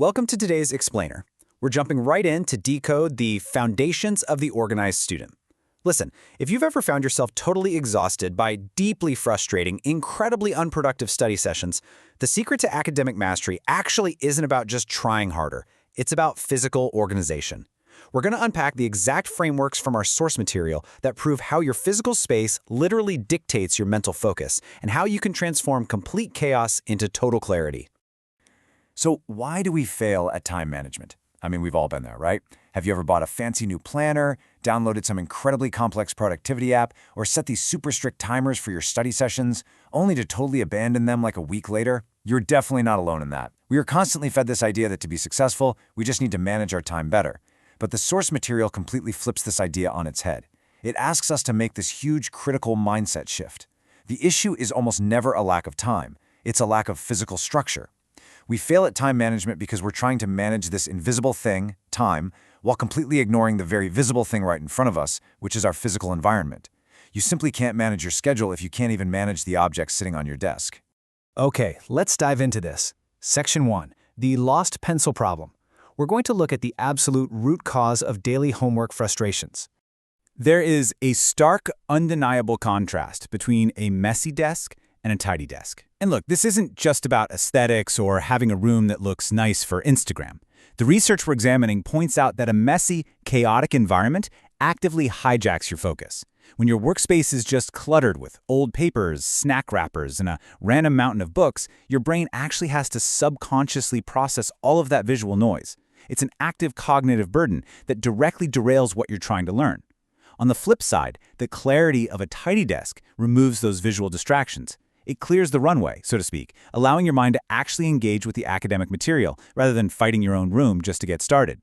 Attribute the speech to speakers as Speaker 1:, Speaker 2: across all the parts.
Speaker 1: Welcome to today's Explainer. We're jumping right in to decode the foundations of the organized student. Listen, if you've ever found yourself totally exhausted by deeply frustrating, incredibly unproductive study sessions, the secret to academic mastery actually isn't about just trying harder. It's about physical organization. We're going to unpack the exact frameworks from our source material that prove how your physical space literally dictates your mental focus and how you can transform complete chaos into total clarity.
Speaker 2: So why do we fail at time management? I mean, we've all been there, right? Have you ever bought a fancy new planner, downloaded some incredibly complex productivity app, or set these super strict timers for your study sessions, only to totally abandon them like a week later? You're definitely not alone in that. We are constantly fed this idea that to be successful, we just need to manage our time better. But the source material completely flips this idea on its head. It asks us to make this huge critical mindset shift. The issue is almost never a lack of time. It's a lack of physical structure. We fail at time management because we're trying to manage this invisible thing, time, while completely ignoring the very visible thing right in front of us, which is our physical environment. You simply can't manage your schedule if you can't even manage the objects sitting on your desk.
Speaker 1: Okay, let's dive into this. Section 1. The lost pencil problem. We're going to look at the absolute root cause of daily homework frustrations. There is a stark, undeniable contrast between a messy desk and a tidy desk. And look, this isn't just about aesthetics or having a room that looks nice for Instagram. The research we're examining points out that a messy, chaotic environment actively hijacks your focus. When your workspace is just cluttered with old papers, snack wrappers, and a random mountain of books, your brain actually has to subconsciously process all of that visual noise. It's an active cognitive burden that directly derails what you're trying to learn. On the flip side, the clarity of a tidy desk removes those visual distractions. It clears the runway, so to speak, allowing your mind to actually engage with the academic material rather than fighting your own room just to get started.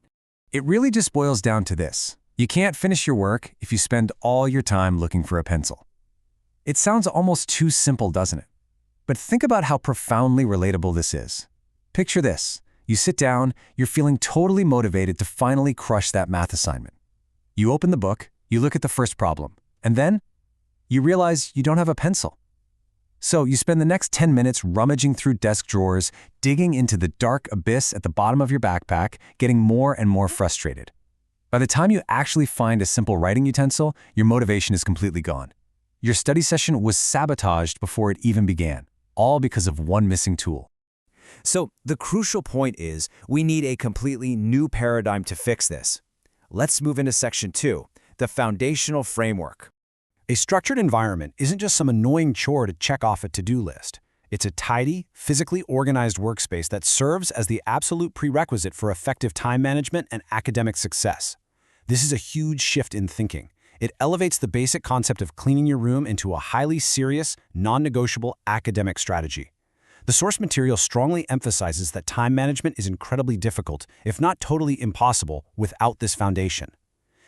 Speaker 2: It really just boils down to this. You can't finish your work if you spend all your time looking for a pencil. It sounds almost too simple, doesn't it? But think about how profoundly relatable this is. Picture this. You sit down, you're feeling totally motivated to finally crush that math assignment. You open the book, you look at the first problem, and then you realize you don't have a pencil. So you spend the next 10 minutes rummaging through desk drawers, digging into the dark abyss at the bottom of your backpack, getting more and more frustrated. By the time you actually find a simple writing utensil, your motivation is completely gone. Your study session was sabotaged before it even began, all because of one missing tool.
Speaker 1: So the crucial point is we need a completely new paradigm to fix this. Let's move into Section 2, the foundational framework. A structured environment isn't just some annoying chore to check off a to-do list. It's a tidy, physically organized workspace that serves as the absolute prerequisite for effective time management and academic success. This is a huge shift in thinking. It elevates the basic concept of cleaning your room into a highly serious, non-negotiable academic strategy. The source material strongly emphasizes that time management is incredibly difficult, if not totally impossible, without this foundation.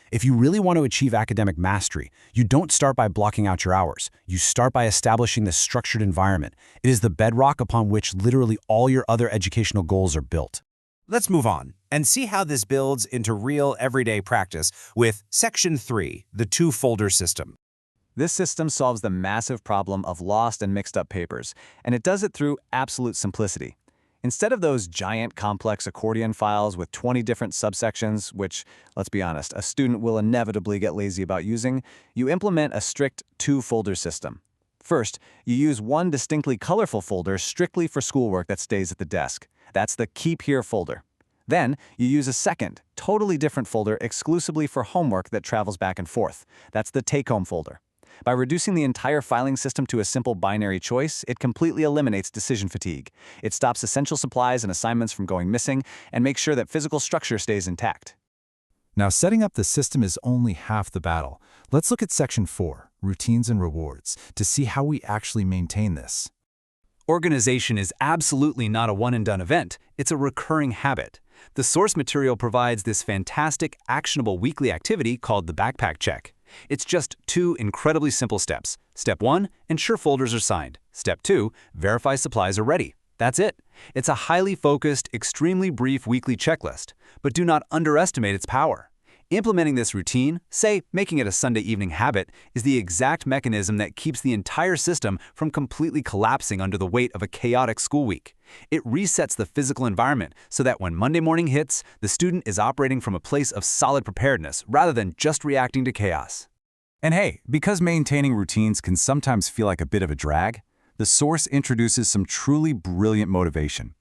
Speaker 1: If you really want to achieve academic mastery, you don't start by blocking out your hours. You start by establishing this structured environment. It is the bedrock upon which literally all your other educational goals are built. Let's move on and see how this builds into real everyday practice with Section 3, the two-folder system.
Speaker 3: This system solves the massive problem of lost and mixed up papers, and it does it through absolute simplicity. Instead of those giant complex accordion files with 20 different subsections, which, let's be honest, a student will inevitably get lazy about using, you implement a strict two-folder system. First, you use one distinctly colorful folder strictly for schoolwork that stays at the desk. That's the Keep Here folder. Then, you use a second, totally different folder exclusively for homework that travels back and forth. That's the Take Home folder. By reducing the entire filing system to a simple binary choice, it completely eliminates decision fatigue. It stops essential supplies and assignments from going missing and makes sure that physical structure stays intact.
Speaker 4: Now, setting up the system is only half the battle. Let's look at Section 4, Routines and Rewards, to see how we actually maintain this.
Speaker 1: Organization is absolutely not a one-and-done event. It's a recurring habit. The source material provides this fantastic, actionable weekly activity called the backpack check. It's just two incredibly simple steps. Step 1, ensure folders are signed. Step 2, verify supplies are ready. That's it. It's a highly focused, extremely brief weekly checklist, but do not underestimate its power.
Speaker 3: Implementing this routine, say making it a Sunday evening habit, is the exact mechanism that keeps the entire system from completely collapsing under the weight of a chaotic school week. It resets the physical environment so that when Monday morning hits, the student is operating from a place of solid preparedness rather than just reacting to chaos.
Speaker 2: And hey, because maintaining routines can sometimes feel like a bit of a drag, the source introduces some truly brilliant motivation.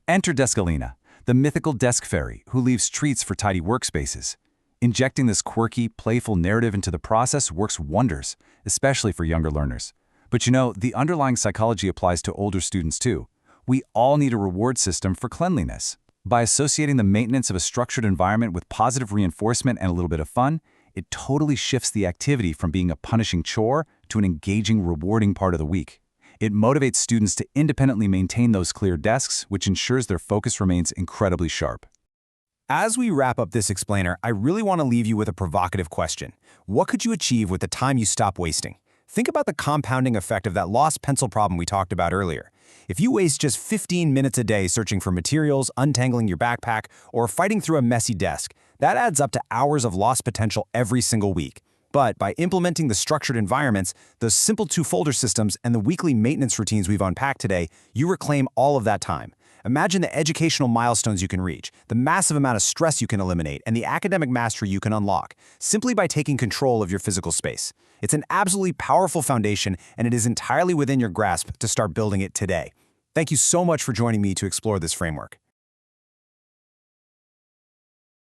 Speaker 2: Enter Deskalina, the mythical desk fairy who leaves treats for tidy workspaces. Injecting this quirky, playful narrative into the process works wonders, especially for younger learners. But you know, the underlying psychology applies to older students too. We all need a reward system for cleanliness. By associating the maintenance of a structured environment with positive reinforcement and a little bit of fun, it totally shifts the activity from being a punishing chore to an engaging, rewarding part of the week. It motivates students to independently maintain those clear desks, which ensures their focus remains incredibly sharp.
Speaker 1: As we wrap up this explainer, I really want to leave you with a provocative question. What could you achieve with the time you stop wasting? Think about the compounding effect of that lost pencil problem we talked about earlier. If you waste just 15 minutes a day searching for materials, untangling your backpack, or fighting through a messy desk, that adds up to hours of lost potential every single week. But by implementing the structured environments, the simple two-folder systems, and the weekly maintenance routines we've unpacked today, you reclaim all of that time. Imagine the educational milestones you can reach, the massive amount of stress you can eliminate, and the academic mastery you can unlock, simply by taking control of your physical space. It's an absolutely powerful foundation, and it is entirely within your grasp to start building it today. Thank you so much for joining me to explore this framework.